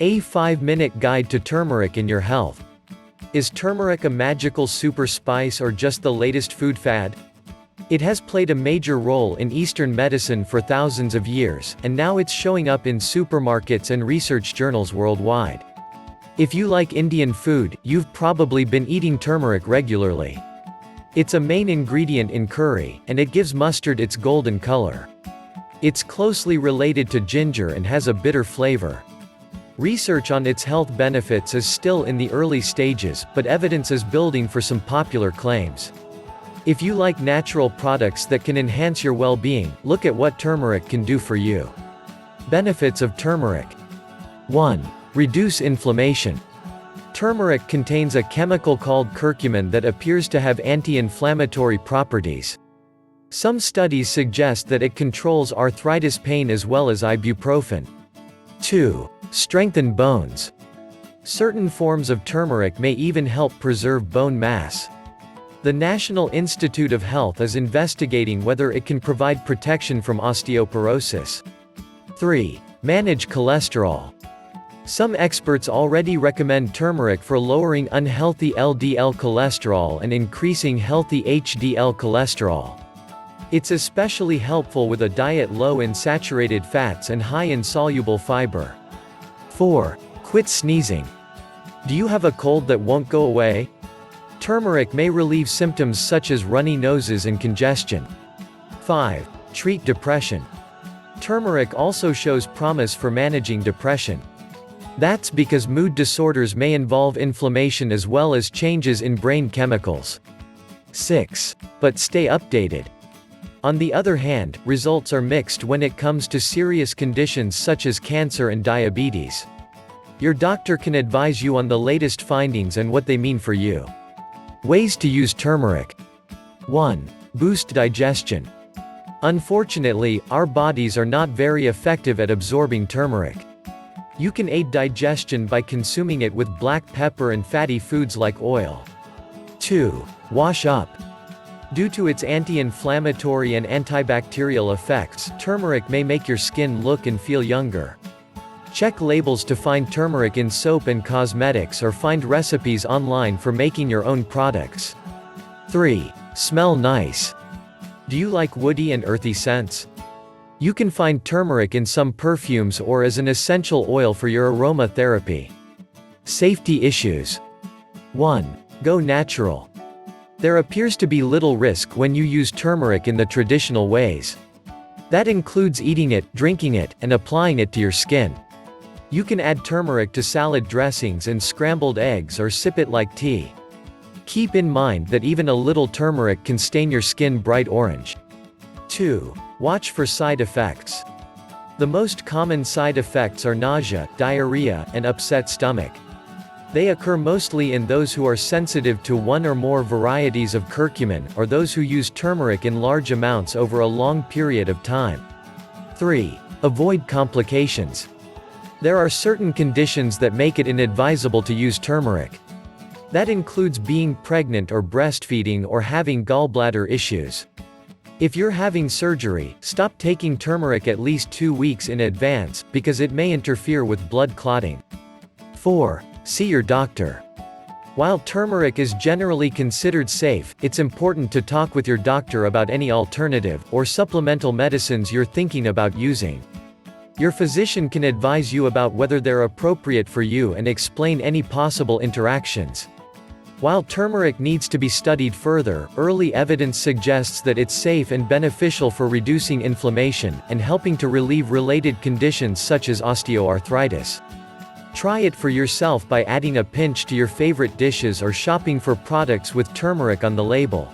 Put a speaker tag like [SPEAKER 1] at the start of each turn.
[SPEAKER 1] A 5-minute guide to turmeric in your health. Is turmeric a magical super spice or just the latest food fad? It has played a major role in Eastern medicine for thousands of years, and now it's showing up in supermarkets and research journals worldwide. If you like Indian food, you've probably been eating turmeric regularly. It's a main ingredient in curry, and it gives mustard its golden color. It's closely related to ginger and has a bitter flavor. Research on its health benefits is still in the early stages, but evidence is building for some popular claims. If you like natural products that can enhance your well-being, look at what turmeric can do for you. Benefits of turmeric. 1. Reduce inflammation. Turmeric contains a chemical called curcumin that appears to have anti-inflammatory properties. Some studies suggest that it controls arthritis pain as well as ibuprofen. 2. Strengthen bones. Certain forms of turmeric may even help preserve bone mass. The National Institute of Health is investigating whether it can provide protection from osteoporosis. 3. Manage cholesterol. Some experts already recommend turmeric for lowering unhealthy LDL cholesterol and increasing healthy HDL cholesterol. It's especially helpful with a diet low in saturated fats and high in soluble fiber. 4. Quit sneezing. Do you have a cold that won't go away? Turmeric may relieve symptoms such as runny noses and congestion. 5. Treat depression. Turmeric also shows promise for managing depression. That's because mood disorders may involve inflammation as well as changes in brain chemicals. 6. But stay updated. On the other hand, results are mixed when it comes to serious conditions such as cancer and diabetes. Your doctor can advise you on the latest findings and what they mean for you. Ways to use turmeric. 1. Boost digestion. Unfortunately, our bodies are not very effective at absorbing turmeric. You can aid digestion by consuming it with black pepper and fatty foods like oil. 2. Wash up. Due to its anti-inflammatory and antibacterial effects, turmeric may make your skin look and feel younger. Check labels to find turmeric in soap and cosmetics or find recipes online for making your own products. 3. Smell nice. Do you like woody and earthy scents? You can find turmeric in some perfumes or as an essential oil for your aroma therapy. Safety issues. 1. Go natural. There appears to be little risk when you use turmeric in the traditional ways. That includes eating it, drinking it, and applying it to your skin. You can add turmeric to salad dressings and scrambled eggs or sip it like tea. Keep in mind that even a little turmeric can stain your skin bright orange. 2. Watch for side effects. The most common side effects are nausea, diarrhea, and upset stomach. They occur mostly in those who are sensitive to one or more varieties of curcumin, or those who use turmeric in large amounts over a long period of time. 3. Avoid complications. There are certain conditions that make it inadvisable to use turmeric. That includes being pregnant or breastfeeding or having gallbladder issues. If you're having surgery, stop taking turmeric at least 2 weeks in advance, because it may interfere with blood clotting. 4. See your doctor. While turmeric is generally considered safe, it's important to talk with your doctor about any alternative or supplemental medicines you're thinking about using. Your physician can advise you about whether they're appropriate for you and explain any possible interactions. While turmeric needs to be studied further, early evidence suggests that it's safe and beneficial for reducing inflammation and helping to relieve related conditions such as osteoarthritis. Try it for yourself by adding a pinch to your favorite dishes or shopping for products with turmeric on the label.